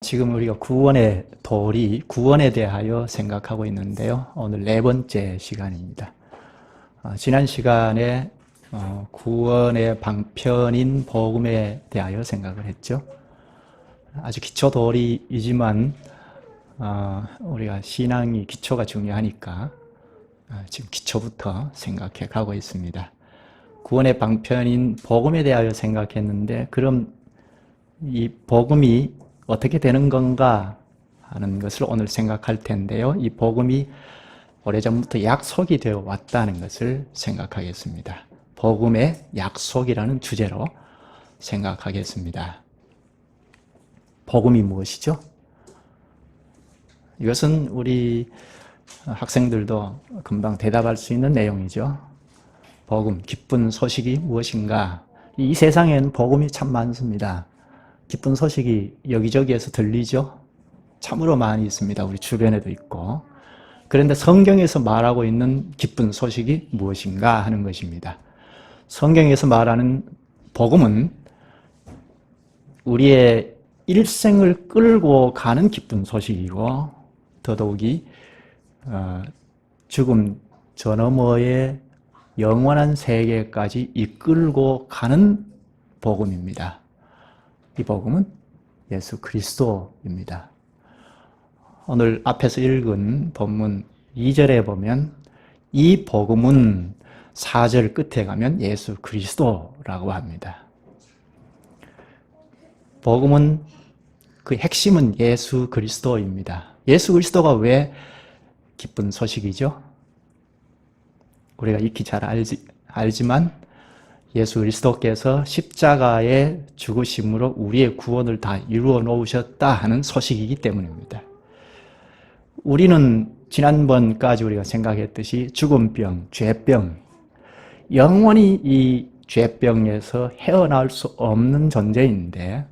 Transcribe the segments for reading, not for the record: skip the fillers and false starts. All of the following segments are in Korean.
지금 우리가 구원의 도리, 구원에 대하여 생각하고 있는데요. 오늘 네 번째 시간입니다. 지난 시간에 구원의 방편인 복음에 대하여 생각을 했죠. 아주 기초 도리이지만 우리가 신앙이 기초가 중요하니까 지금 기초부터 생각해 가고 있습니다. 구원의 방편인 복음에 대하여 생각했는데, 그럼 이 복음이 어떻게 되는 건가 하는 것을 오늘 생각할 텐데요. 이 복음이 오래전부터 약속이 되어 왔다는 것을 생각하겠습니다. 복음의 약속이라는 주제로 생각하겠습니다. 복음이 무엇이죠? 이것은 우리 학생들도 금방 대답할 수 있는 내용이죠. 복음, 기쁜 소식이 무엇인가? 이 세상에는 복음이 참 많습니다. 기쁜 소식이 여기저기에서 들리죠? 참으로 많이 있습니다. 우리 주변에도 있고. 그런데 성경에서 말하고 있는 기쁜 소식이 무엇인가 하는 것입니다. 성경에서 말하는 복음은 우리의 일생을 끌고 가는 기쁜 소식이고, 더더욱이 죽음 저 너머의 영원한 세계까지 이끌고 가는 복음입니다. 이 복음은 예수 그리스도입니다. 오늘 앞에서 읽은 본문 2절에 보면 이 복음은 4절 끝에 가면 예수 그리스도라고 합니다. 복음은 그 핵심은 예수 그리스도입니다. 예수 그리스도가 왜 기쁜 소식이죠? 우리가 익히 잘 알지만 예수 그리스도께서 십자가의 죽으심으로 우리의 구원을 다 이루어 놓으셨다 하는 소식이기 때문입니다. 우리는 지난번까지 우리가 생각했듯이 죽음병, 죄병, 영원히 이 죄병에서 헤어나올 수 없는 존재인데,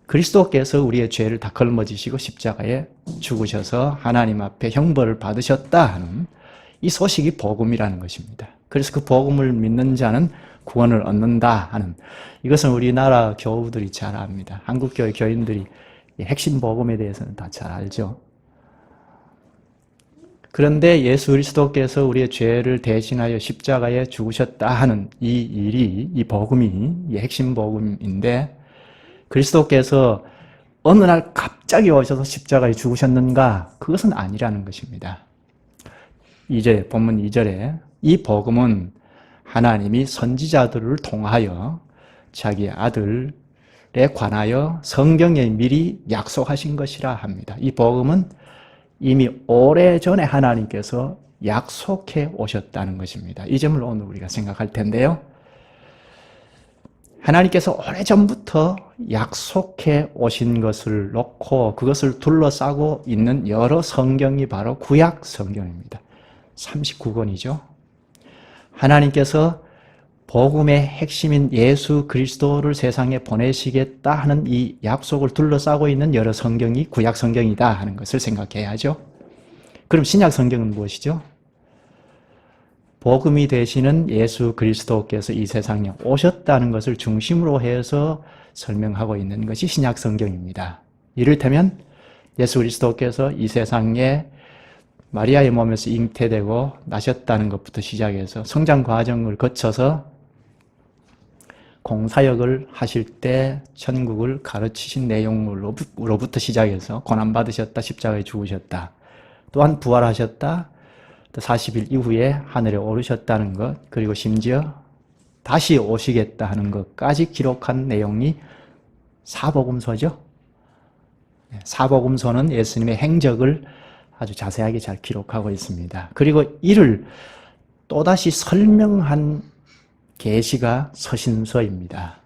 그리스도께서 우리의 죄를 다 걸머지시고 십자가에 죽으셔서 하나님 앞에 형벌을 받으셨다 하는 이 소식이 복음이라는 것입니다. 그래서 그 복음을 믿는 자는 구원을 얻는다 하는, 이것은 우리나라 교우들이 잘 압니다. 한국교회 교인들이 핵심 복음에 대해서는 다 잘 알죠. 그런데 예수 그리스도께서 우리의 죄를 대신하여 십자가에 죽으셨다 하는 이 일이, 이 복음이 이 핵심 복음인데, 그리스도께서 어느 날 갑자기 오셔서 십자가에 죽으셨는가? 그것은 아니라는 것입니다. 이제 본문 2절에 이 복음은 하나님이 선지자들을 통하여 자기 아들에 관하여 성경에 미리 약속하신 것이라 합니다. 이 복음은 이미 오래전에 하나님께서 약속해 오셨다는 것입니다. 이 점을 오늘 우리가 생각할 텐데요. 하나님께서 오래전부터 약속해 오신 것을 놓고 그것을 둘러싸고 있는 여러 성경이 바로 구약 성경입니다. 39권이죠. 하나님께서 복음의 핵심인 예수 그리스도를 세상에 보내시겠다 하는 이 약속을 둘러싸고 있는 여러 성경이 구약 성경이다 하는 것을 생각해야죠. 그럼 신약 성경은 무엇이죠? 복음이 되시는 예수 그리스도께서 이 세상에 오셨다는 것을 중심으로 해서 설명하고 있는 것이 신약 성경입니다. 이를테면 예수 그리스도께서 이 세상에 마리아의 몸에서 잉태되고 나셨다는 것부터 시작해서 성장 과정을 거쳐서 공사역을 하실 때 천국을 가르치신 내용으로부터 시작해서 고난받으셨다, 십자가에 죽으셨다, 또한 부활하셨다, 40일 이후에 하늘에 오르셨다는 것, 그리고 심지어 다시 오시겠다 하는 것까지 기록한 내용이 사복음서죠. 사복음서는 예수님의 행적을 아주 자세하게 잘 기록하고 있습니다. 그리고 이를 또다시 설명한 계시가 서신서입니다.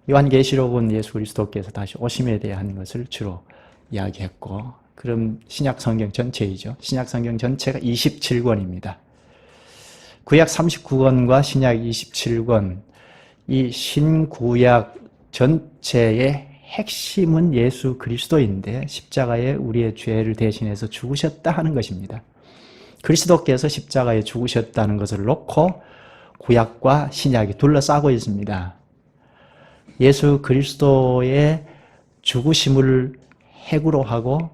요한계시록은 예수 그리스도께서 다시 오심에 대한 것을 주로 이야기했고, 그럼 신약 성경 전체이죠. 신약 성경 전체가 27권입니다. 구약 39권과 신약 27권, 이 신구약 전체의 핵심은 예수 그리스도인데 십자가에 우리의 죄를 대신해서 죽으셨다 하는 것입니다. 그리스도께서 십자가에 죽으셨다는 것을 놓고 구약과 신약이 둘러싸고 있습니다. 예수 그리스도의 죽으심을 핵으로 하고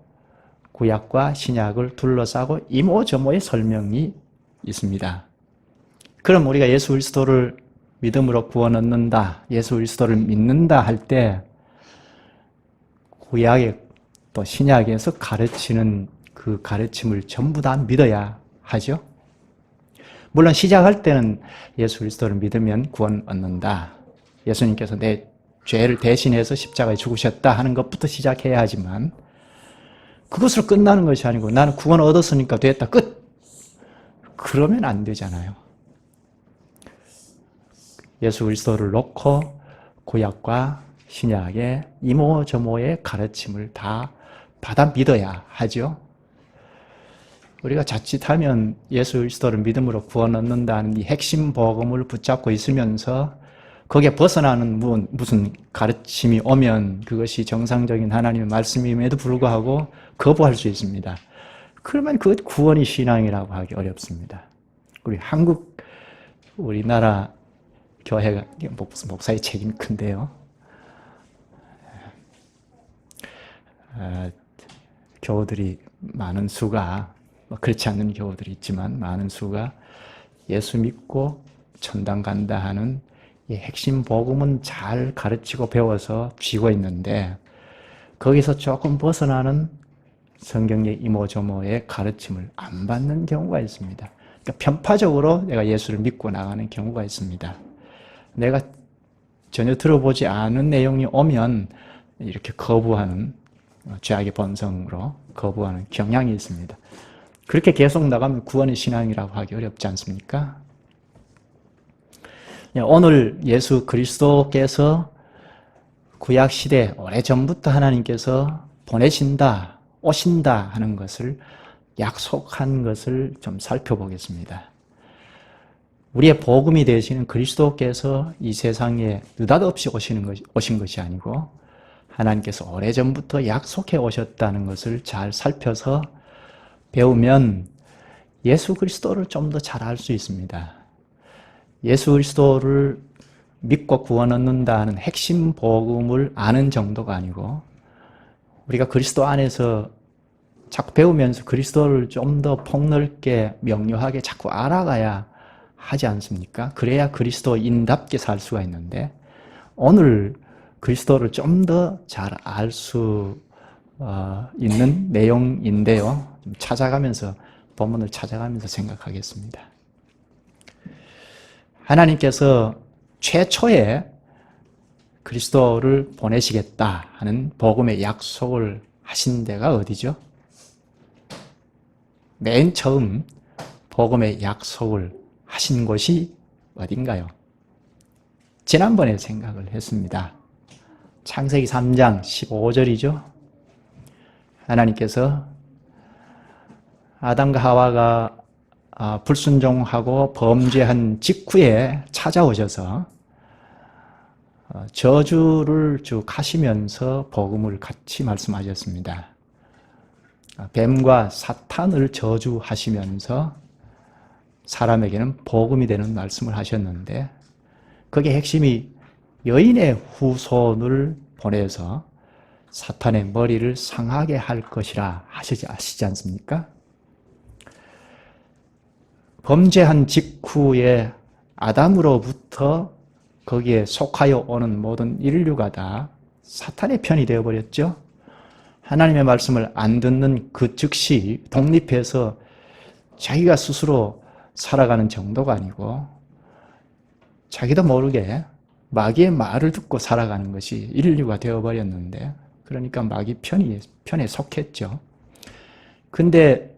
구약과 신약을 둘러싸고 이모저모의 설명이 있습니다. 그럼 우리가 예수 그리스도를 믿음으로 구원 얻는다, 예수 그리스도를 믿는다 할 때 구약에 또 신약에서 가르치는 그 가르침을 전부 다 믿어야 하죠. 물론 시작할 때는 예수 그리스도를 믿으면 구원 얻는다. 예수님께서 내 죄를 대신해서 십자가에 죽으셨다 하는 것부터 시작해야 하지만 그것으로 끝나는 것이 아니고 나는 구원 얻었으니까 됐다. 끝! 그러면 안 되잖아요. 예수 그리스도를 놓고 구약과 신약의 이모저모의 가르침을 다 받아 믿어야 하죠. 우리가 자칫하면 예수 그리스도를 믿음으로 구원 얻는다는 이 핵심 복음을 붙잡고 있으면서 거기에 벗어나는 무슨 가르침이 오면 그것이 정상적인 하나님의 말씀임에도 불구하고 거부할 수 있습니다. 그러면 그 구원이 신앙이라고 하기 어렵습니다. 우리나라 교회가 목사의 책임이 큰데요. 교우들이 많은 수가, 그렇지 않는 교우들이 있지만 많은 수가 예수 믿고 천당 간다 하는 이 핵심 복음은 잘 가르치고 배워서 쥐고 있는데 거기서 조금 벗어나는 성경의 이모저모의 가르침을 안 받는 경우가 있습니다. 그러니까 편파적으로 내가 예수를 믿고 나가는 경우가 있습니다. 내가 전혀 들어보지 않은 내용이 오면 이렇게 거부하는, 죄악의 본성으로 거부하는 경향이 있습니다. 그렇게 계속 나가면 구원의 신앙이라고 하기 어렵지 않습니까? 오늘 예수 그리스도께서 구약시대 오래전부터 하나님께서 보내신다, 오신다 하는 것을 약속한 것을 좀 살펴보겠습니다. 우리의 복음이 되시는 그리스도께서 이 세상에 느닷없이 오신 것이 아니고 하나님께서 오래전부터 약속해 오셨다는 것을 잘 살펴서 배우면 예수 그리스도를 좀 더 잘 알 수 있습니다. 예수 그리스도를 믿고 구원 얻는다 하는 핵심 복음을 아는 정도가 아니고 우리가 그리스도 안에서 자꾸 배우면서 그리스도를 좀 더 폭넓게 명료하게 자꾸 알아가야 하지 않습니까? 그래야 그리스도인답게 살 수가 있는데 오늘 그리스도를 좀 더 잘 알 수 있는 내용인데요. 좀 본문을 찾아가면서 생각하겠습니다. 하나님께서 최초에 그리스도를 보내시겠다 하는 복음의 약속을 하신 데가 어디죠? 맨 처음 복음의 약속을 하신 곳이 어딘가요? 지난번에 생각을 했습니다. 창세기 3장 15절이죠. 하나님께서 아담과 하와가 불순종하고 범죄한 직후에 찾아오셔서 저주를 쭉 하시면서 복음을 같이 말씀하셨습니다. 뱀과 사탄을 저주하시면서 사람에게는 복음이 되는 말씀을 하셨는데 그게 핵심이 여인의 후손을 보내서 사탄의 머리를 상하게 할 것이라 아시지 않습니까? 범죄한 직후에 아담으로부터 거기에 속하여 오는 모든 인류가 다 사탄의 편이 되어버렸죠. 하나님의 말씀을 안 듣는 그 즉시 독립해서 자기가 스스로 살아가는 정도가 아니고 자기도 모르게 마귀의 말을 듣고 살아가는 것이 인류가 되어버렸는데 그러니까 마귀 편에 속했죠. 근데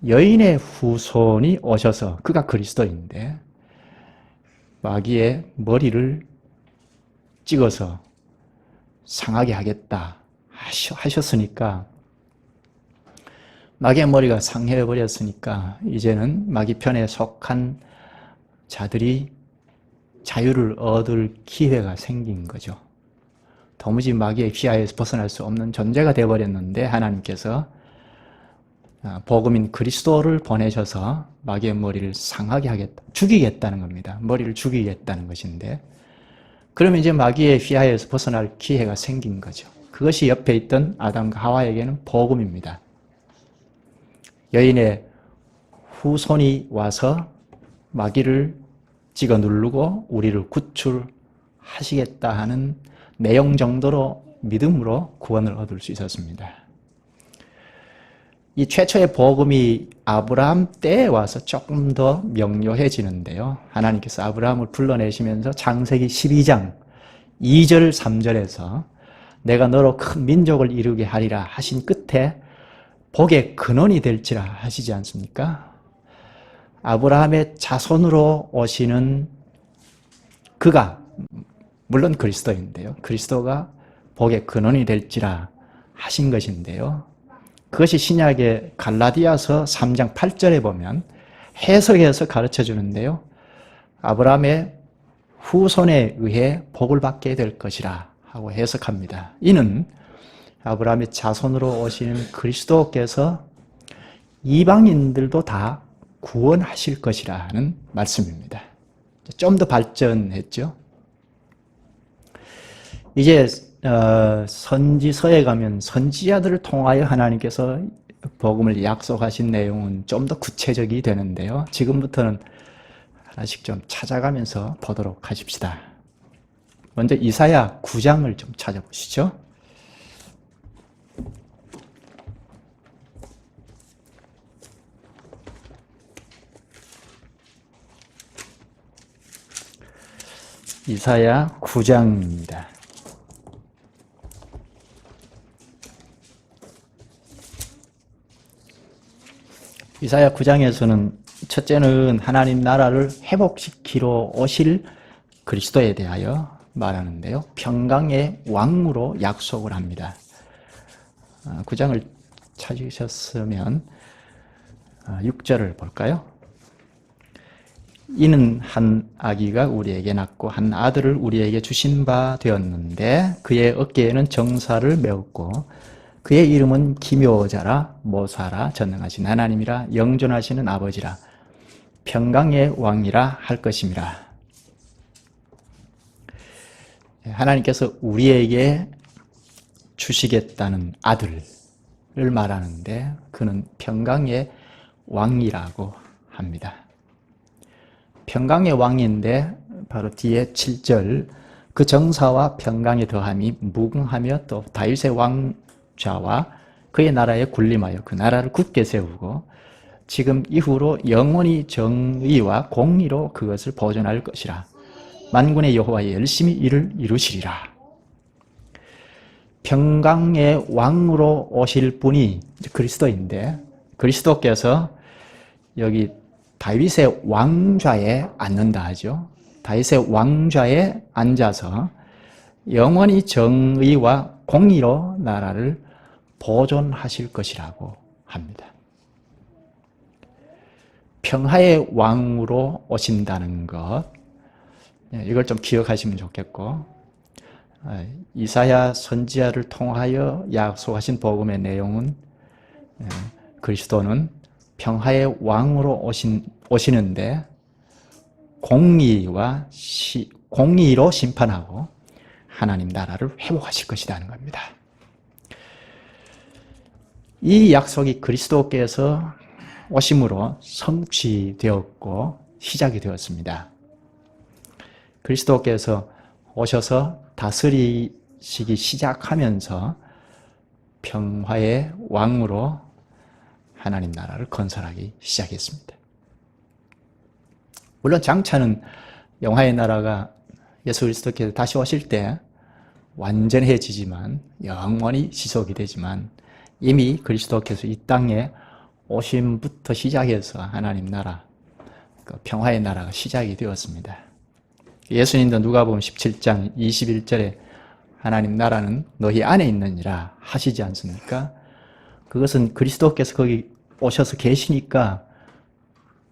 여인의 후손이 오셔서 그가 그리스도인데 마귀의 머리를 찍어서 상하게 하겠다 하셨으니까 마귀의 머리가 상해버렸으니까 이제는 마귀 편에 속한 자들이 자유를 얻을 기회가 생긴 거죠. 도무지 마귀의 휘하에서 벗어날 수 없는 존재가 되어버렸는데 하나님께서 복음인 그리스도를 보내셔서 마귀의 머리를 상하게 하겠다, 죽이겠다는 겁니다. 머리를 죽이겠다는 것인데 그러면 이제 마귀의 휘하에서 벗어날 기회가 생긴 거죠. 그것이 옆에 있던 아담과 하와에게는 복음입니다. 여인의 후손이 와서 마귀를 찍어 누르고 우리를 구출하시겠다 하는 내용 정도로 믿음으로 구원을 얻을 수 있었습니다. 이 최초의 복음이 아브라함 때에 와서 조금 더 명료해지는데요. 하나님께서 아브라함을 불러내시면서 창세기 12장 2절 3절에서 내가 너로 큰 민족을 이루게 하리라 하신 끝에 복의 근원이 될지라 하시지 않습니까? 아브라함의 자손으로 오시는 그가 물론 그리스도인데요. 그리스도가 복의 근원이 될지라 하신 것인데요. 그것이 신약의 갈라디아서 3장 8절에 보면 해석해서 가르쳐 주는데요. 아브라함의 후손에 의해 복을 받게 될 것이라 하고 해석합니다. 이는 아브라함의 자손으로 오시는 그리스도께서 이방인들도 다 구원하실 것이라는 말씀입니다. 좀 더 발전했죠. 이제 선지서에 가면 선지자들을 통하여 하나님께서 복음을 약속하신 내용은 좀 더 구체적이 되는데요. 지금부터는 하나씩 좀 찾아가면서 보도록 하십시다. 먼저 이사야 9장을 좀 찾아보시죠. 이사야 9장입니다. 이사야 9장에서는 첫째는 하나님 나라를 회복시키러 오실 그리스도에 대하여 말하는데요. 평강의 왕으로 약속을 합니다. 9장을 찾으셨으면 6절을 볼까요? 이는 한 아기가 우리에게 낳고 한 아들을 우리에게 주신 바 되었는데 그의 어깨에는 정사를 메었고 그의 이름은 기묘자라 모사라 전능하신 하나님이라 영존하시는 아버지라 평강의 왕이라 할 것임이라. 하나님께서 우리에게 주시겠다는 아들을 말하는데 그는 평강의 왕이라고 합니다. 평강의 왕인데 바로 뒤에 7절 그 정사와 평강의 더함이 무궁하며 또 다윗의 왕좌와 그의 나라에 군림하여 그 나라를 굳게 세우고 지금 이후로 영원히 정의와 공의로 그것을 보존할 것이라. 만군의 여호와의 열심히 이를 이루시리라. 평강의 왕으로 오실 분이 그리스도인데 그리스도께서 여기 다윗의 왕좌에 앉는다 하죠. 다윗의 왕좌에 앉아서 영원히 정의와 공의로 나라를 보존하실 것이라고 합니다. 평화의 왕으로 오신다는 것, 이걸 좀 기억하시면 좋겠고, 이사야 선지자를 통하여 약속하신 복음의 내용은 그리스도는 평화의 왕으로 오시는데 공의로 심판하고 하나님 나라를 회복하실 것이라는 겁니다. 이 약속이 그리스도께서 오심으로 성취되었고 시작이 되었습니다. 그리스도께서 오셔서 다스리시기 시작하면서 평화의 왕으로 하나님 나라를 건설하기 시작했습니다. 물론 장차는 영화의 나라가 예수 그리스도께서 다시 오실 때 완전해지지만 영원히 지속이 되지만 이미 그리스도께서 이 땅에 오심부터 시작해서 하나님 나라, 평화의 나라가 시작이 되었습니다. 예수님도 누가복음 17장 21절에 하나님 나라는 너희 안에 있느니라 하시지 않습니까? 그것은 그리스도께서 거기 오셔서 계시니까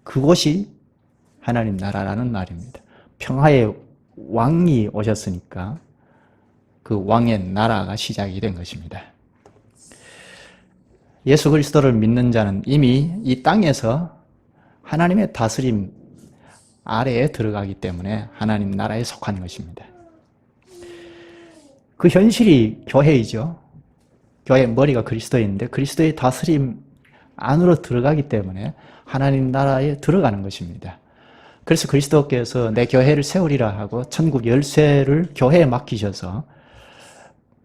그곳이 하나님 나라라는 말입니다. 평화의 왕이 오셨으니까 그 왕의 나라가 시작이 된 것입니다. 예수 그리스도를 믿는 자는 이미 이 땅에서 하나님의 다스림 아래에 들어가기 때문에 하나님 나라에 속한 것입니다. 그 현실이 교회이죠. 교회의 머리가 그리스도인데 그리스도의 다스림 안으로 들어가기 때문에 하나님 나라에 들어가는 것입니다. 그래서 그리스도께서 내 교회를 세우리라 하고 천국 열쇠를 교회에 맡기셔서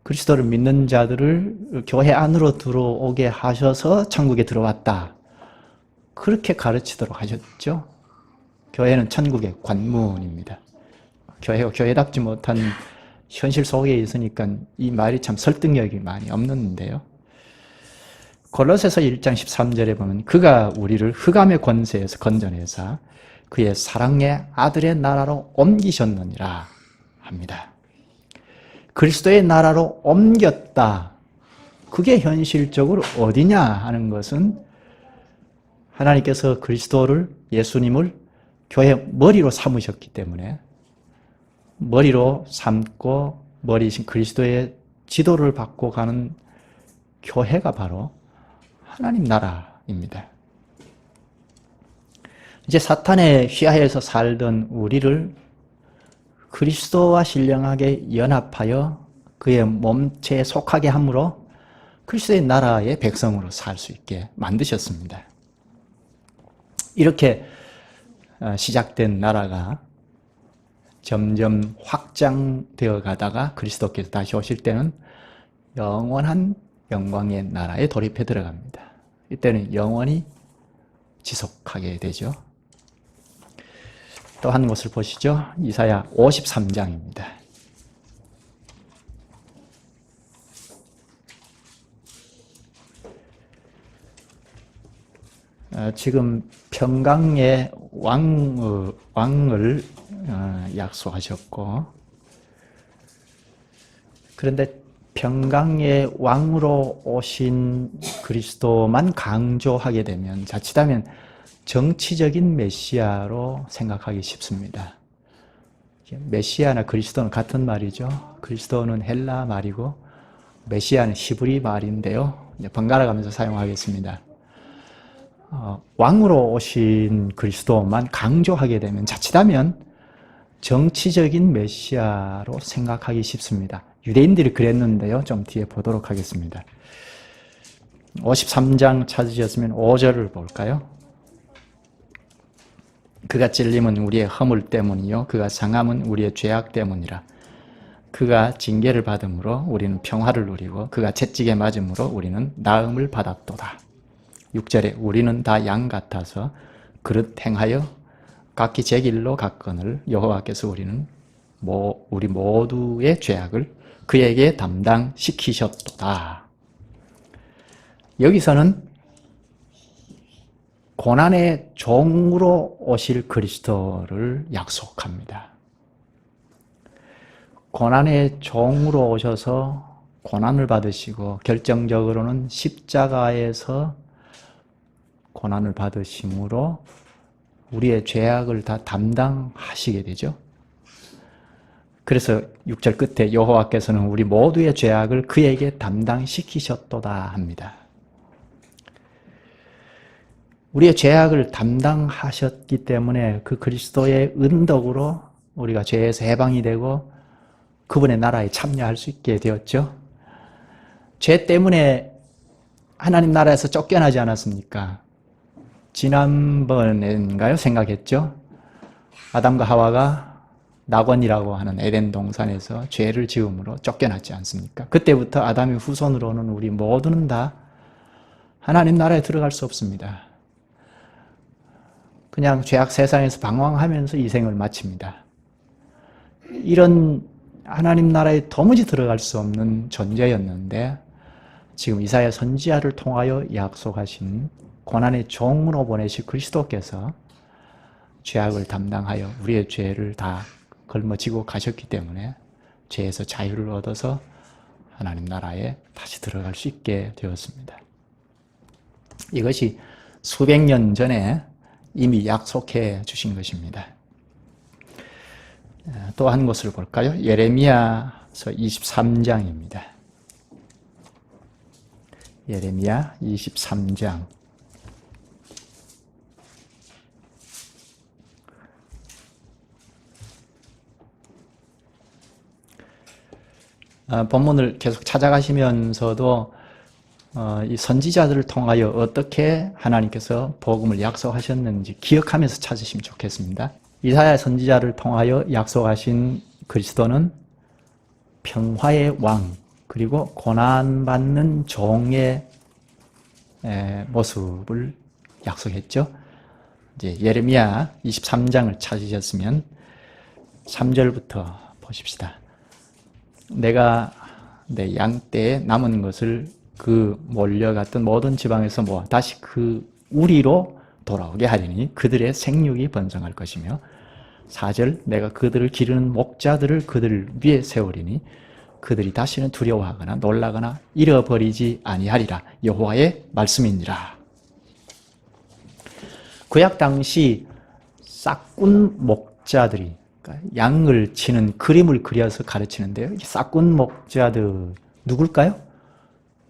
그리스도를 믿는 자들을 교회 안으로 들어오게 하셔서 천국에 들어왔다. 그렇게 가르치도록 하셨죠. 교회는 천국의 관문입니다. 교회가 교회답지 못한 현실 속에 있으니까 이 말이 참 설득력이 많이 없는데요. 골로새서 1장 13절에 보면 그가 우리를 흑암의 권세에서 건져내사 그의 사랑의 아들의 나라로 옮기셨느니라 합니다. 그리스도의 나라로 옮겼다. 그게 현실적으로 어디냐 하는 것은 하나님께서 그리스도를, 예수님을 교회 머리로 삼으셨기 때문에 머리로 삼고 머리이신 그리스도의 지도를 받고 가는 교회가 바로 하나님 나라입니다. 이제 사탄의 휘하에서 살던 우리를 그리스도와 신령하게 연합하여 그의 몸체에 속하게 함으로 그리스도의 나라의 백성으로 살 수 있게 만드셨습니다. 이렇게 시작된 나라가 점점 확장되어 가다가 그리스도께서 다시 오실 때는 영원한 영광의 나라에 돌입해 들어갑니다. 이때는 영원히 지속하게 되죠. 또 한 곳을 보시죠. 이사야 53장입니다. 지금 평강의 왕을 약속하셨고, 그런데 평강의 왕으로 오신 그리스도만 강조하게 되면 자칫하면 정치적인 메시아로 생각하기 쉽습니다. 메시아나 그리스도는 같은 말이죠. 그리스도는 헬라 말이고 메시아는 히브리 말인데요. 번갈아 가면서 사용하겠습니다. 왕으로 오신 그리스도만 강조하게 되면 자칫하면 정치적인 메시아로 생각하기 쉽습니다. 유대인들이 그랬는데요. 좀 뒤에 보도록 하겠습니다. 53장 찾으셨으면 5절을 볼까요? 그가 찔림은 우리의 허물 때문이요 그가 상함은 우리의 죄악 때문이라. 그가 징계를 받음으로 우리는 평화를 누리고 그가 채찍에 맞음으로 우리는 나음을 받았도다. 6절에 우리는 다 양 같아서 그릇 행하여 각기 제 길로 갔거늘 여호와께서 우리 모두의 죄악을 그에게 담당시키셨도다. 여기서는 고난의 종으로 오실 그리스도를 약속합니다. 고난의 종으로 오셔서 고난을 받으시고 결정적으로는 십자가에서 고난을 받으심으로 우리의 죄악을 다 담당하시게 되죠. 그래서 6절 끝에 여호와께서는 우리 모두의 죄악을 그에게 담당시키셨도다 합니다. 우리의 죄악을 담당하셨기 때문에 그 그리스도의 은덕으로 우리가 죄에서 해방이 되고 그분의 나라에 참여할 수 있게 되었죠. 죄 때문에 하나님 나라에서 쫓겨나지 않았습니까? 지난번인가요? 생각했죠? 아담과 하와가 낙원이라고 하는 에덴 동산에서 죄를 지음으로 쫓겨났지 않습니까? 그때부터 아담의 후손으로는 우리 모두는 다 하나님 나라에 들어갈 수 없습니다. 그냥 죄악 세상에서 방황하면서 이 생을 마칩니다. 이런 하나님 나라에 도무지 들어갈 수 없는 존재였는데 지금 이사야 선지자를 통하여 약속하신 고난의 종으로 보내실 그리스도께서 죄악을 담당하여 우리의 죄를 다 걸머지고 가셨기 때문에 죄에서 자유를 얻어서 하나님 나라에 다시 들어갈 수 있게 되었습니다. 이것이 수백 년 전에 이미 약속해 주신 것입니다. 또 한 곳을 볼까요? 예레미야서 23장입니다. 예레미야 23장. 본문을 계속 찾아가시면서도 이 선지자들을 통하여 어떻게 하나님께서 복음을 약속하셨는지 기억하면서 찾으시면 좋겠습니다. 이사야 선지자를 통하여 약속하신 그리스도는 평화의 왕, 그리고 고난받는 종의 모습을 약속했죠. 이제 예레미야 23장을 찾으셨으면 3절부터 보십시다. 내가 내 양떼에 남은 것을 그 몰려갔던 모든 지방에서 모아 다시 그 우리로 돌아오게 하리니 그들의 생육이 번성할 것이며 4절 내가 그들을 기르는 목자들을 그들 위에 세우리니 그들이 다시는 두려워하거나 놀라거나 잃어버리지 아니하리라. 여호와의 말씀이니라. 구약 당시 싹군 목자들이 양을 치는 그림을 그려서 가르치는데요. 이 싹군 목자들 누굴까요?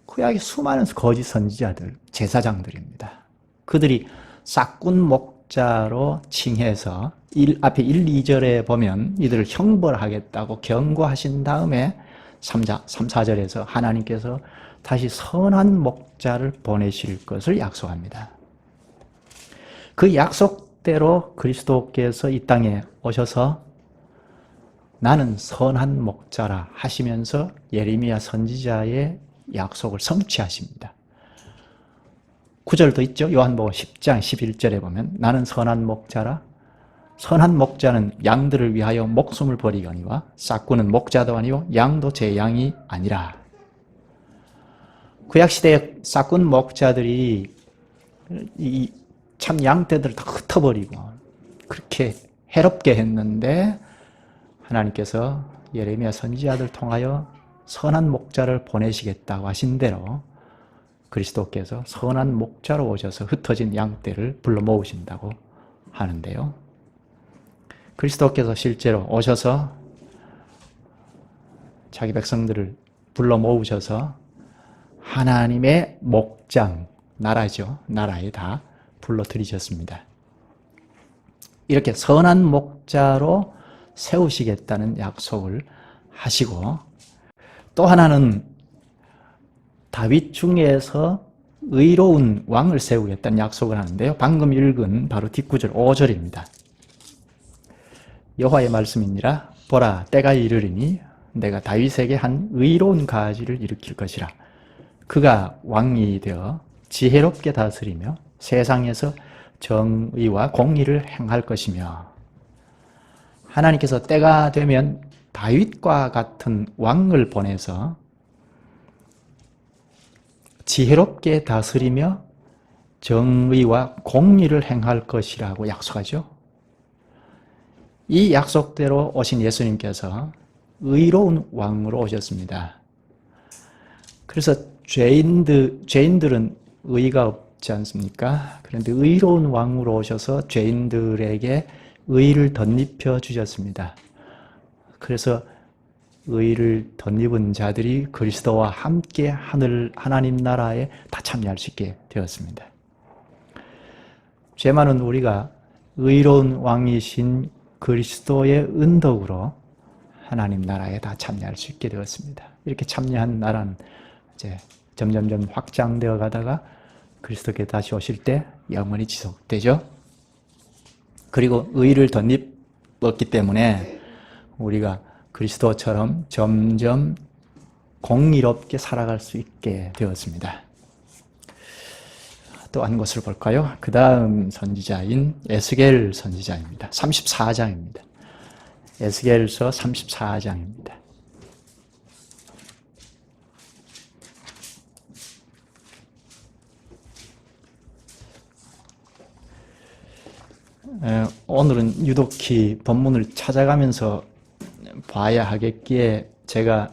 구약의 수많은 거짓 선지자들, 제사장들입니다. 그들이 싹군 목자로 칭해서 앞에 1, 2절에 보면 이들을 형벌하겠다고 경고하신 다음에 3, 4절에서 하나님께서 다시 선한 목자를 보내실 것을 약속합니다. 그 약속대로 그리스도께서 이 땅에 오셔서 나는 선한 목자라 하시면서 예레미야 선지자의 약속을 성취하십니다. 9절도 있죠. 요한복음 10장 11절에 보면 나는 선한 목자라. 선한 목자는 양들을 위하여 목숨을 버리거니와 싹군은 목자도 아니요 양도 제 양이 아니라. 구약시대의 싹군 목자들이 이 참 양떼들을 다 흩어버리고 그렇게 해롭게 했는데 하나님께서 예레미야 선지자들 통하여 선한 목자를 보내시겠다고 하신 대로 그리스도께서 선한 목자로 오셔서 흩어진 양떼를 불러 모으신다고 하는데요. 그리스도께서 실제로 오셔서 자기 백성들을 불러 모으셔서 하나님의 목장, 나라죠. 나라에 다 불러들이셨습니다. 이렇게 선한 목자로 세우시겠다는 약속을 하시고 또 하나는 다윗 중에서 의로운 왕을 세우겠다는 약속을 하는데요. 방금 읽은 바로 뒷구절 5절입니다. 여호와의 말씀이니라 보라 때가 이르리니 내가 다윗에게 한 의로운 가지를 일으킬 것이라. 그가 왕이 되어 지혜롭게 다스리며 세상에서 정의와 공의를 행할 것이며 하나님께서 때가 되면 다윗과 같은 왕을 보내서 지혜롭게 다스리며 정의와 공의를 행할 것이라고 약속하죠. 이 약속대로 오신 예수님께서 의로운 왕으로 오셨습니다. 그래서 죄인들은 의가 없지 않습니까? 그런데 의로운 왕으로 오셔서 죄인들에게 의를 덧입혀 주셨습니다. 그래서 의를 덧입은 자들이 그리스도와 함께 하나님 나라에 다 참여할 수 있게 되었습니다. 죄 많은 우리가 의로운 왕이신 그리스도의 은덕으로 하나님 나라에 다 참여할 수 있게 되었습니다. 이렇게 참여한 나라는 이제 점점점 확장되어 가다가 그리스도께 다시 오실 때 영원히 지속되죠. 그리고 의를 덧입었기 때문에 우리가 그리스도처럼 점점 공의롭게 살아갈 수 있게 되었습니다. 또 한 것을 볼까요? 그 다음 선지자인 에스겔 선지자입니다. 34장입니다. 에스겔서 34장입니다. 오늘은 유독히 본문을 찾아가면서 봐야 하겠기에 제가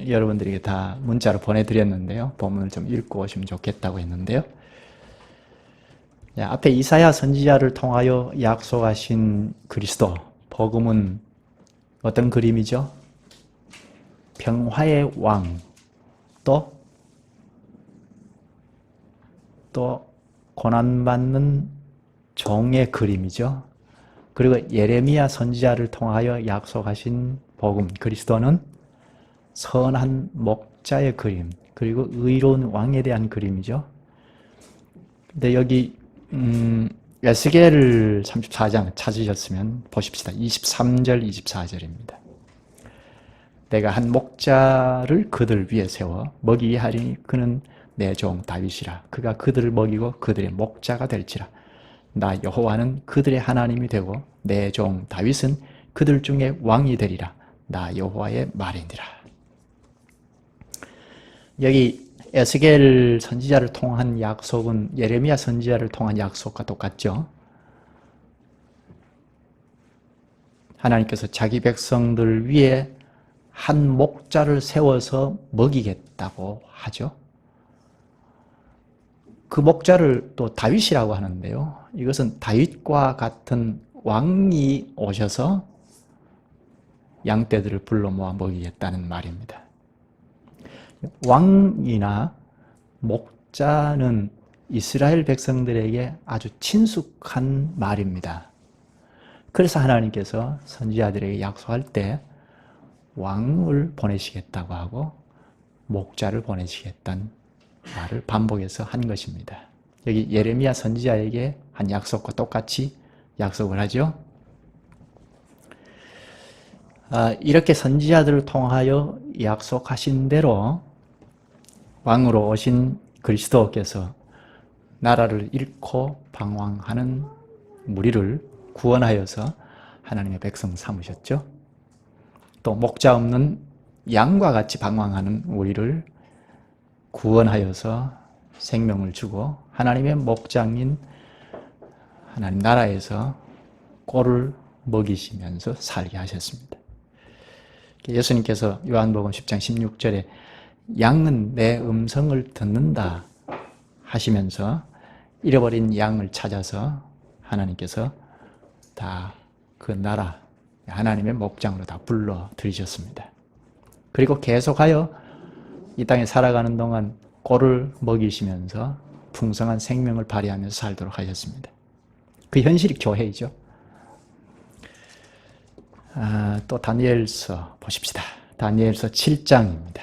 여러분들에게 다 문자로 보내드렸는데요. 본문을 좀 읽고 오시면 좋겠다고 했는데요. 앞에 이사야 선지자를 통하여 약속하신 그리스도, 복음은 어떤 그림이죠? 평화의 왕, 또 고난받는 종의 그림이죠. 그리고 예레미야 선지자를 통하여 약속하신 복음, 그리스도는 선한 목자의 그림, 그리고 의로운 왕에 대한 그림이죠. 근데 여기 에스겔 34장 찾으셨으면 보십시다. 23절, 24절입니다. 내가 한 목자를 그들 위에 세워 먹이게 하리니 그는 내 종 다윗이라. 그가 그들을 먹이고 그들의 목자가 될지라. 나 여호와는 그들의 하나님이 되고 내 종 다윗은 그들 중에 왕이 되리라. 나 여호와의 말이니라. 여기 에스겔 선지자를 통한 약속은 예레미야 선지자를 통한 약속과 똑같죠. 하나님께서 자기 백성들 위에 한 목자를 세워서 먹이겠다고 하죠. 그 목자를 또 다윗이라고 하는데요. 이것은 다윗과 같은 왕이 오셔서 양떼들을 불러 모아 먹이겠다는 말입니다. 왕이나 목자는 이스라엘 백성들에게 아주 친숙한 말입니다. 그래서 하나님께서 선지자들에게 약속할 때 왕을 보내시겠다고 하고 목자를 보내시겠다는 말을 반복해서 한 것입니다. 여기 예레미야 선지자에게 한 약속과 똑같이 약속을 하죠. 이렇게 선지자들을 통하여 약속하신 대로 왕으로 오신 그리스도께서 나라를 잃고 방황하는 무리를 구원하여서 하나님의 백성 삼으셨죠. 또 목자 없는 양과 같이 방황하는 우리를 구원하여서 생명을 주고 하나님의 목장인 하나님 나라에서 꼴을 먹이시면서 살게 하셨습니다. 예수님께서 요한복음 10장 16절에 양은 내 음성을 듣는다 하시면서 잃어버린 양을 찾아서 하나님께서 다 그 나라 하나님의 목장으로 다 불러 들이셨습니다. 그리고 계속하여 이 땅에 살아가는 동안 꼴을 먹이시면서 풍성한 생명을 발휘하면서 살도록 하셨습니다. 그 현실이 교회이죠. 또 다니엘서 보십시다. 다니엘서 7장입니다.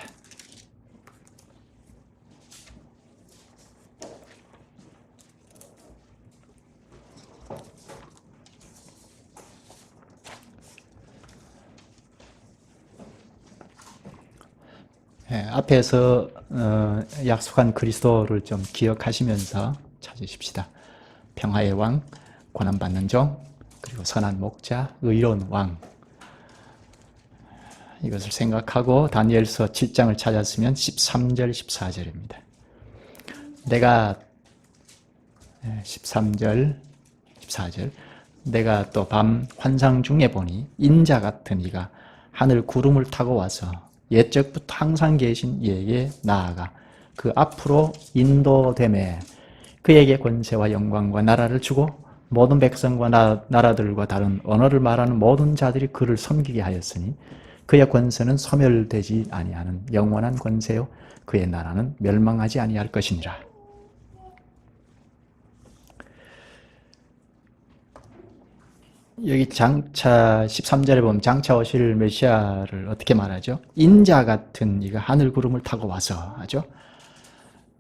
앞에서 약속한 그리스도를 좀 기억하시면서 찾으십시다. 평화의 왕, 고난받는 종, 그리고 선한 목자, 의로운 왕. 이것을 생각하고 다니엘서 7장을 찾았으면 13절, 14절입니다. 내가 13절, 14절 내가 또 밤 환상 중에 보니 인자 같은 이가 하늘 구름을 타고 와서 옛적부터 항상 계신 이에게 나아가 그 앞으로 인도되매 그에게 권세와 영광과 나라를 주고 모든 백성과 나라들과 다른 언어를 말하는 모든 자들이 그를 섬기게 하였으니 그의 권세는 소멸되지 아니하는 영원한 권세요 그의 나라는 멸망하지 아니할 것이니라. 여기 장차 13절에 보면 장차 오실 메시아를 어떻게 말하죠? 인자 같은 이가 하늘 구름을 타고 와서 하죠.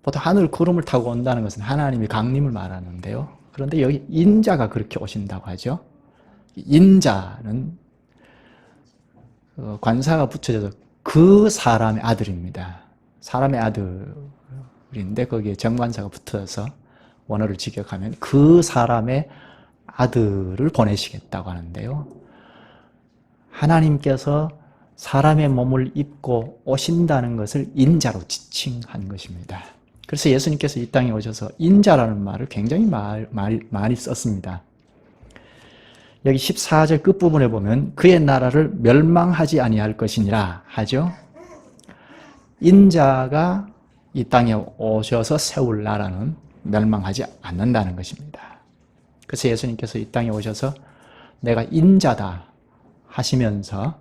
보통 하늘 구름을 타고 온다는 것은 하나님이 강림을 말하는데요. 그런데 여기 인자가 그렇게 오신다고 하죠. 인자는 관사가 붙여져서 그 사람의 아들입니다. 사람의 아들인데 거기에 정관사가 붙어서 원어를 직역하면 그 사람의 아들을 보내시겠다고 하는데요. 하나님께서 사람의 몸을 입고 오신다는 것을 인자로 지칭한 것입니다. 그래서 예수님께서 이 땅에 오셔서 인자라는 말을 굉장히 많이 썼습니다. 여기 14절 끝부분에 보면 그의 나라를 멸망하지 아니할 것이니라 하죠. 인자가 이 땅에 오셔서 세울 나라는 멸망하지 않는다는 것입니다. 그래서 예수님께서 이 땅에 오셔서 내가 인자다 하시면서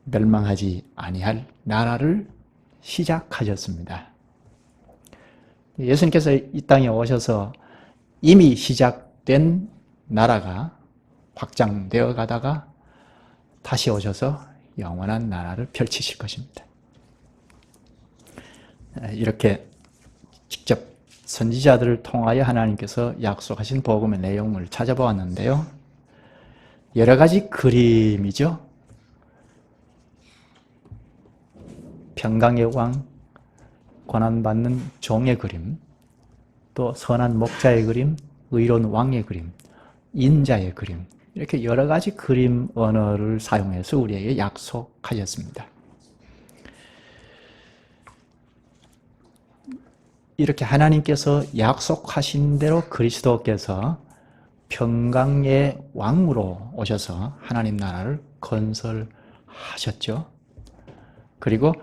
멸망하지 아니할 나라를 시작하셨습니다. 예수님께서 이 땅에 오셔서 이미 시작된 나라가 확장되어 가다가 다시 오셔서 영원한 나라를 펼치실 것입니다. 이렇게 직접 선지자들을 통하여 하나님께서 약속하신 복음의 내용을 찾아보았는데요. 여러 가지 그림이죠. 평강의 왕, 고난받는 종의 그림, 또 선한 목자의 그림, 의로운 왕의 그림, 인자의 그림, 이렇게 여러 가지 그림 언어를 사용해서 우리에게 약속하셨습니다. 이렇게 하나님께서 약속하신 대로 그리스도께서 평강의 왕으로 오셔서 하나님 나라를 건설하셨죠. 그리고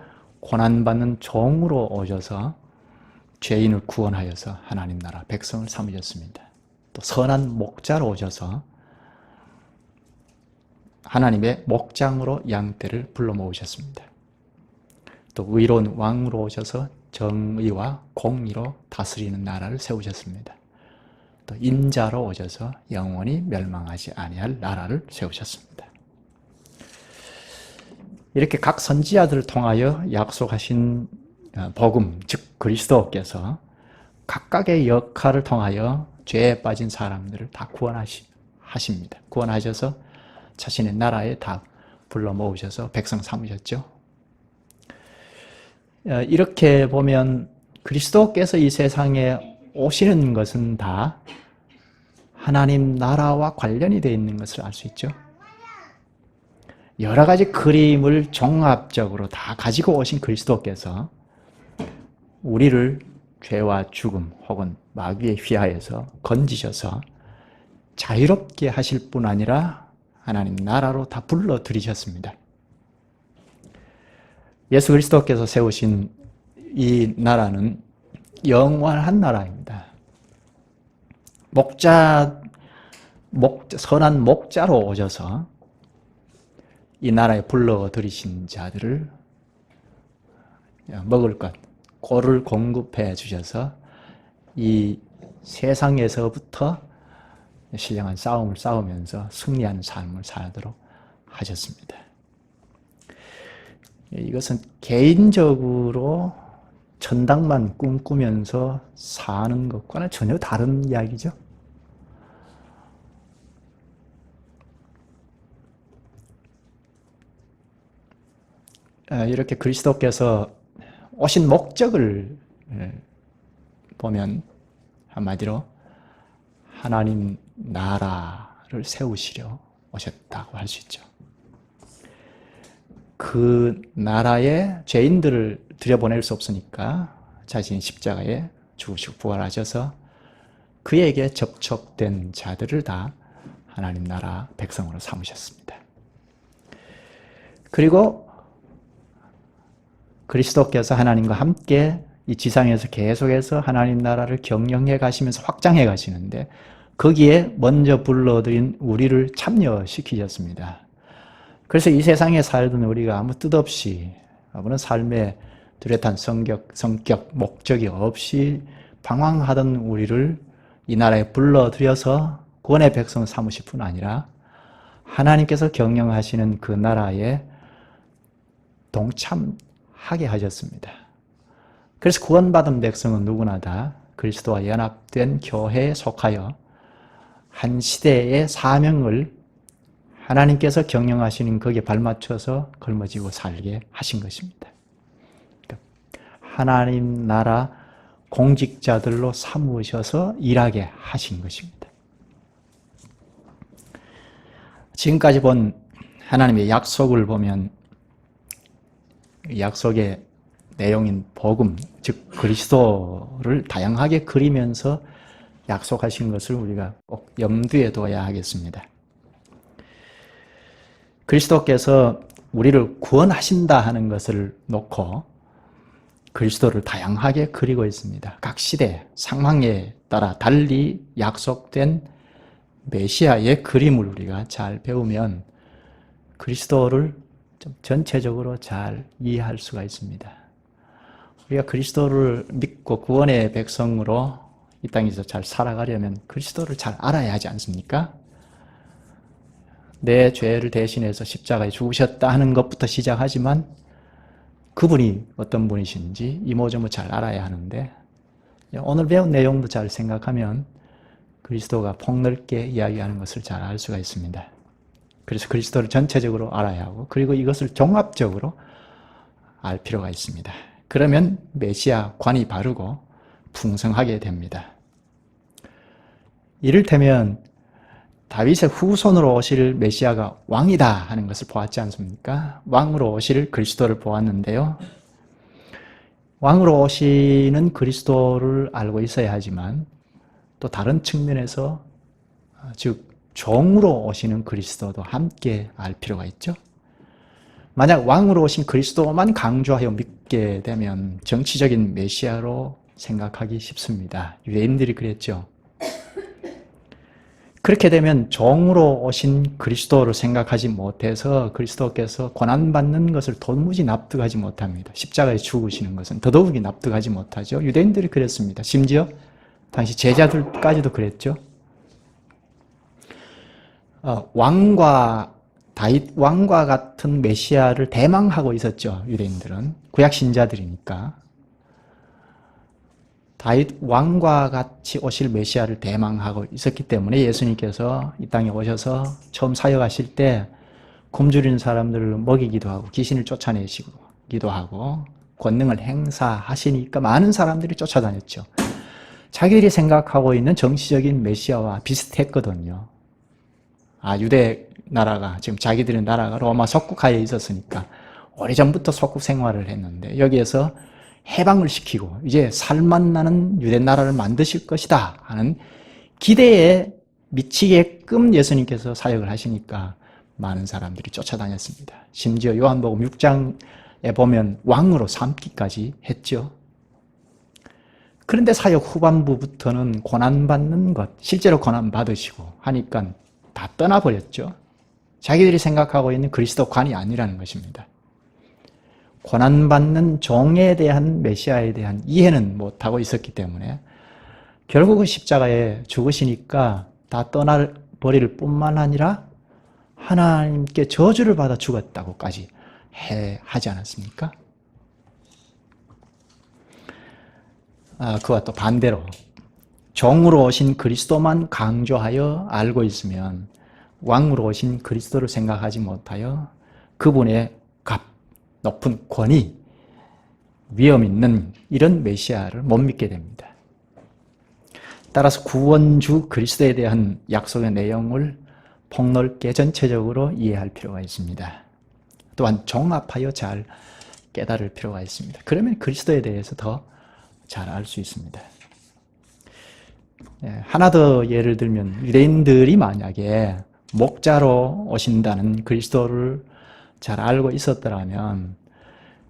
고난받는 종으로 오셔서 죄인을 구원하여서 하나님 나라 백성을 삼으셨습니다. 또 선한 목자로 오셔서 하나님의 목장으로 양떼를 불러 모으셨습니다. 또 의로운 왕으로 오셔서 정의와 공의로 다스리는 나라를 세우셨습니다. 또 인자로 오셔서 영원히 멸망하지 아니할 나라를 세우셨습니다. 이렇게 각 선지자들을 통하여 약속하신 복음, 즉 그리스도께서 각각의 역할을 통하여 죄에 빠진 사람들을 다 구원하십니다. 구원하셔서 자신의 나라에 다 불러 모으셔서 백성 삼으셨죠. 이렇게 보면 그리스도께서 이 세상에 오시는 것은 다 하나님 나라와 관련이 되어 있는 것을 알 수 있죠. 여러 가지 그림을 종합적으로 다 가지고 오신 그리스도께서 우리를 죄와 죽음 혹은 마귀의 휘하에서 건지셔서 자유롭게 하실 뿐 아니라 하나님 나라로 다 불러들이셨습니다. 예수 그리스도께서 세우신 이 나라는 영원한 나라입니다. 선한 목자로 오셔서 이 나라에 불러들이신 자들을 먹을 것, 꼴을 공급해 주셔서 이 세상에서부터 신령한 싸움을 싸우면서 승리하는 삶을 살도록 하셨습니다. 이것은 개인적으로 천당만 꿈꾸면서 사는 것과는 전혀 다른 이야기죠. 이렇게 그리스도께서 오신 목적을 보면 한마디로 하나님 나라를 세우시려 오셨다고 할 수 있죠. 그 나라에 죄인들을 들여보낼 수 없으니까 자신이 십자가에 죽으시고 부활하셔서 그에게 접촉된 자들을 다 하나님 나라 백성으로 삼으셨습니다. 그리고 그리스도께서 하나님과 함께 이 지상에서 계속해서 하나님 나라를 경영해 가시면서 확장해 가시는데 거기에 먼저 불러들인 우리를 참여시키셨습니다. 그래서 이 세상에 살던 우리가 아무 뜻 없이 아무런 삶의 뚜렷한 성격, 목적이 없이 방황하던 우리를 이 나라에 불러들여서 구원의 백성 삼으실 뿐 아니라 하나님께서 경영하시는 그 나라에 동참하게 하셨습니다. 그래서 구원받은 백성은 누구나 다 그리스도와 연합된 교회에 속하여 한 시대의 사명을 하나님께서 경영하시는 거기에 발맞춰서 걸머지고 살게 하신 것입니다. 하나님 나라 공직자들로 삼으셔서 일하게 하신 것입니다. 지금까지 본 하나님의 약속을 보면 약속의 내용인 복음, 즉 그리스도를 다양하게 그리면서 약속하신 것을 우리가 꼭 염두에 둬야 하겠습니다. 그리스도께서 우리를 구원하신다 하는 것을 놓고 그리스도를 다양하게 그리고 있습니다. 각 시대, 상황에 따라 달리 약속된 메시아의 그림을 우리가 잘 배우면 그리스도를 좀 전체적으로 잘 이해할 수가 있습니다. 우리가 그리스도를 믿고 구원의 백성으로 이 땅에서 잘 살아가려면 그리스도를 잘 알아야 하지 않습니까? 내 죄를 대신해서 십자가에 죽으셨다 하는 것부터 시작하지만 그분이 어떤 분이신지 이모저모 잘 알아야 하는데 오늘 배운 내용도 잘 생각하면 그리스도가 폭넓게 이야기하는 것을 잘 알 수가 있습니다. 그래서 그리스도를 전체적으로 알아야 하고 그리고 이것을 종합적으로 알 필요가 있습니다. 그러면 메시아 관이 바르고 풍성하게 됩니다. 이를테면 다윗의 후손으로 오실 메시아가 왕이다 하는 것을 보았지 않습니까? 왕으로 오실 그리스도를 보았는데요. 왕으로 오시는 그리스도를 알고 있어야 하지만 또 다른 측면에서 즉 종으로 오시는 그리스도도 함께 알 필요가 있죠. 만약 왕으로 오신 그리스도만 강조하여 믿게 되면 정치적인 메시아로 생각하기 쉽습니다. 유대인들이 그랬죠. 그렇게 되면 종으로 오신 그리스도를 생각하지 못해서 그리스도께서 고난받는 것을 도무지 납득하지 못합니다. 십자가에 죽으시는 것은 더더욱이 납득하지 못하죠. 유대인들이 그랬습니다. 심지어 당시 제자들까지도 그랬죠. 다윗 왕과 같은 메시아를 대망하고 있었죠. 유대인들은 구약 신자들이니까 다윗 왕과 같이 오실 메시아를 대망하고 있었기 때문에 예수님께서 이 땅에 오셔서 처음 사역하실 때 굶주린 사람들을 먹이기도 하고 귀신을 쫓아내시기도 하고 권능을 행사하시니까 많은 사람들이 쫓아다녔죠. 자기들이 생각하고 있는 정치적인 메시아와 비슷했거든요. 유대 나라가 지금 자기들의 나라가 로마 속국하에 있었으니까 오래전부터 속국 생활을 했는데 여기에서 해방을 시키고 이제 살맛나는 유대 나라를 만드실 것이다 하는 기대에 미치게끔 예수님께서 사역을 하시니까 많은 사람들이 쫓아다녔습니다. 심지어 요한복음 6장에 보면 왕으로 삼기까지 했죠. 그런데 사역 후반부부터는 고난받는 것, 실제로 고난받으시고 하니까 다 떠나버렸죠. 자기들이 생각하고 있는 그리스도관이 아니라는 것입니다. 고난받는 종에 대한 메시아에 대한 이해는 못하고 있었기 때문에 결국은 십자가에 죽으시니까 다 떠나버릴 뿐만 아니라 하나님께 저주를 받아 죽었다고까지 하지 않았습니까? 그와 또 반대로 종으로 오신 그리스도만 강조하여 알고 있으면 왕으로 오신 그리스도를 생각하지 못하여 그분의 높은 권위, 위험 있는 이런 메시아를 못 믿게 됩니다. 따라서 구원주 그리스도에 대한 약속의 내용을 폭넓게 전체적으로 이해할 필요가 있습니다. 또한 종합하여 잘 깨달을 필요가 있습니다. 그러면 그리스도에 대해서 더 잘 알 수 있습니다. 하나 더 예를 들면 유대인들이 만약에 목자로 오신다는 그리스도를 잘 알고 있었더라면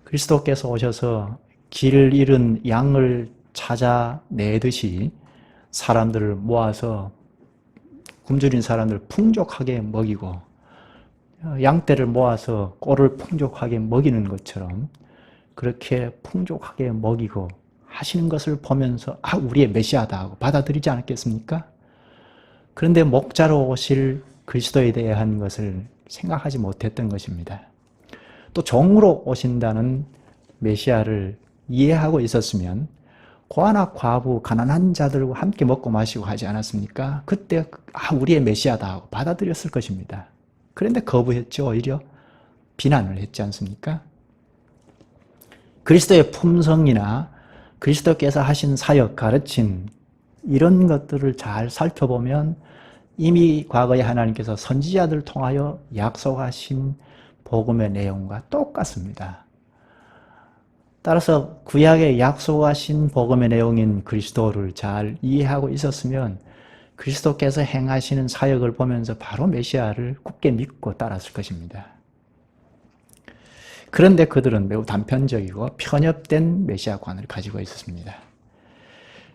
그리스도께서 오셔서 길을 잃은 양을 찾아내듯이 사람들을 모아서 굶주린 사람들을 풍족하게 먹이고 양떼를 모아서 꼴을 풍족하게 먹이는 것처럼 그렇게 풍족하게 먹이고 하시는 것을 보면서 우리의 메시아다 하고 받아들이지 않았겠습니까? 그런데 목자로 오실 그리스도에 대한 것을 생각하지 못했던 것입니다. 또 종으로 오신다는 메시아를 이해하고 있었으면 고아나 과부 가난한 자들과 함께 먹고 마시고 하지 않았습니까? 그때 우리의 메시아다 하고 받아들였을 것입니다. 그런데 거부했죠. 오히려 비난을 했지 않습니까? 그리스도의 품성이나 그리스도께서 하신 사역, 가르침 이런 것들을 잘 살펴보면 이미 과거에 하나님께서 선지자들을 통하여 약속하신 복음의 내용과 똑같습니다. 따라서 구약에 약속하신 복음의 내용인 그리스도를 잘 이해하고 있었으면 그리스도께서 행하시는 사역을 보면서 바로 메시아를 굳게 믿고 따랐을 것입니다. 그런데 그들은 매우 단편적이고 편협된 메시아관을 가지고 있었습니다.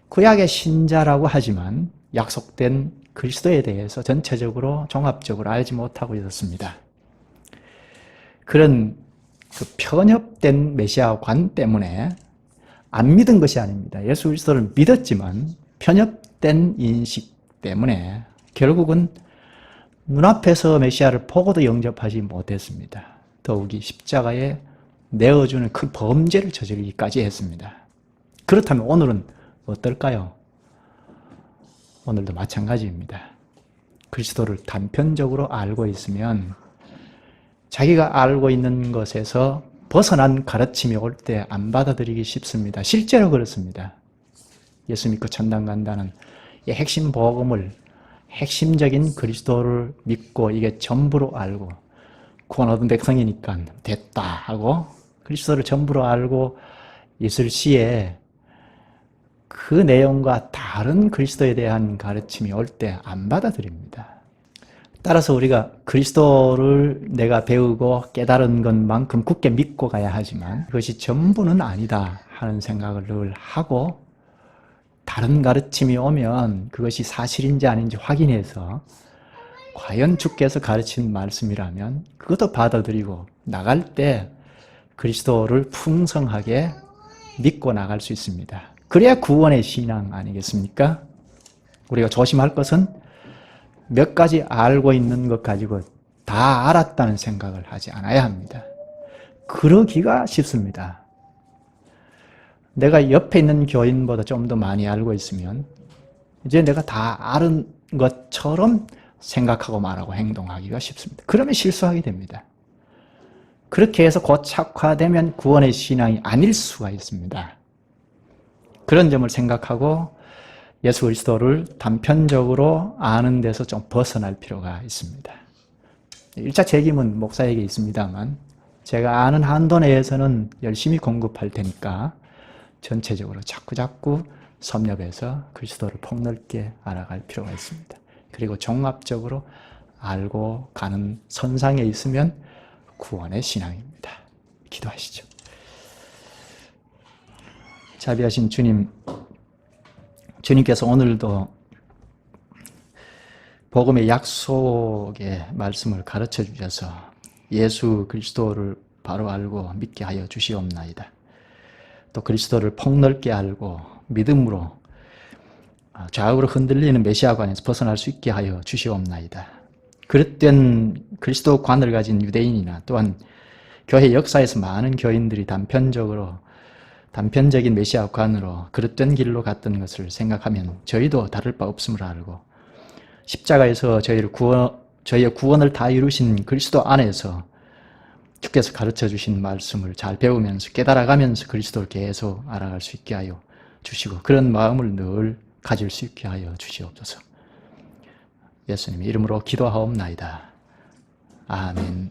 구약의 신자라고 하지만 약속된 그리스도에 대해서 전체적으로 종합적으로 알지 못하고 있었습니다. 그런 편협된 메시아관 때문에 안 믿은 것이 아닙니다. 예수 그리스도를 믿었지만 편협된 인식 때문에 결국은 눈앞에서 메시아를 보고도 영접하지 못했습니다. 더욱이 십자가에 내어주는 큰 범죄를 저지르기까지 했습니다. 그렇다면 오늘은 어떨까요? 오늘도 마찬가지입니다. 그리스도를 단편적으로 알고 있으면 자기가 알고 있는 것에서 벗어난 가르침이 올 때 안 받아들이기 쉽습니다. 실제로 그렇습니다. 예수 믿고 천당 간다는 이 핵심 복음을, 핵심적인 그리스도를 믿고 이게 전부로 알고 구원 얻은 백성이니까 됐다 하고 그리스도를 전부로 알고 있을 시에 그 내용과 다른 그리스도에 대한 가르침이 올 때 안 받아들입니다. 따라서 우리가 그리스도를 내가 배우고 깨달은 것만큼 굳게 믿고 가야 하지만 그것이 전부는 아니다 하는 생각을 늘 하고 다른 가르침이 오면 그것이 사실인지 아닌지 확인해서 과연 주께서 가르친 말씀이라면 그것도 받아들이고 나갈 때 그리스도를 풍성하게 믿고 나갈 수 있습니다. 그래야 구원의 신앙 아니겠습니까? 우리가 조심할 것은 몇 가지 알고 있는 것 가지고 다 알았다는 생각을 하지 않아야 합니다. 그러기가 쉽습니다. 내가 옆에 있는 교인보다 좀 더 많이 알고 있으면 이제 내가 다 아는 것처럼 생각하고 말하고 행동하기가 쉽습니다. 그러면 실수하게 됩니다. 그렇게 해서 고착화되면 구원의 신앙이 아닐 수가 있습니다. 그런 점을 생각하고 예수 그리스도를 단편적으로 아는 데서 좀 벗어날 필요가 있습니다. 1차 책임은 목사에게 있습니다만 제가 아는 한도 내에서는 열심히 공급할 테니까 전체적으로 자꾸자꾸 섭렵해서 그리스도를 폭넓게 알아갈 필요가 있습니다. 그리고 종합적으로 알고 가는 선상에 있으면 구원의 신앙입니다. 기도하시죠. 자비하신 주님, 주님께서 오늘도 복음의 약속의 말씀을 가르쳐 주셔서 예수 그리스도를 바로 알고 믿게 하여 주시옵나이다. 또 그리스도를 폭넓게 알고 믿음으로 좌우로 흔들리는 메시아관에서 벗어날 수 있게 하여 주시옵나이다. 그릇된 그리스도관을 가진 유대인이나 또한 교회 역사에서 많은 교인들이 단편적인 메시아관으로 그릇된 길로 갔던 것을 생각하면 저희도 다를 바 없음을 알고 십자가에서 저희의 구원을 다 이루신 그리스도 안에서 주께서 가르쳐 주신 말씀을 잘 배우면서 깨달아가면서 그리스도를 계속 알아갈 수 있게 하여 주시고 그런 마음을 늘 가질 수 있게 하여 주시옵소서. 예수님의 이름으로 기도하옵나이다. 아멘.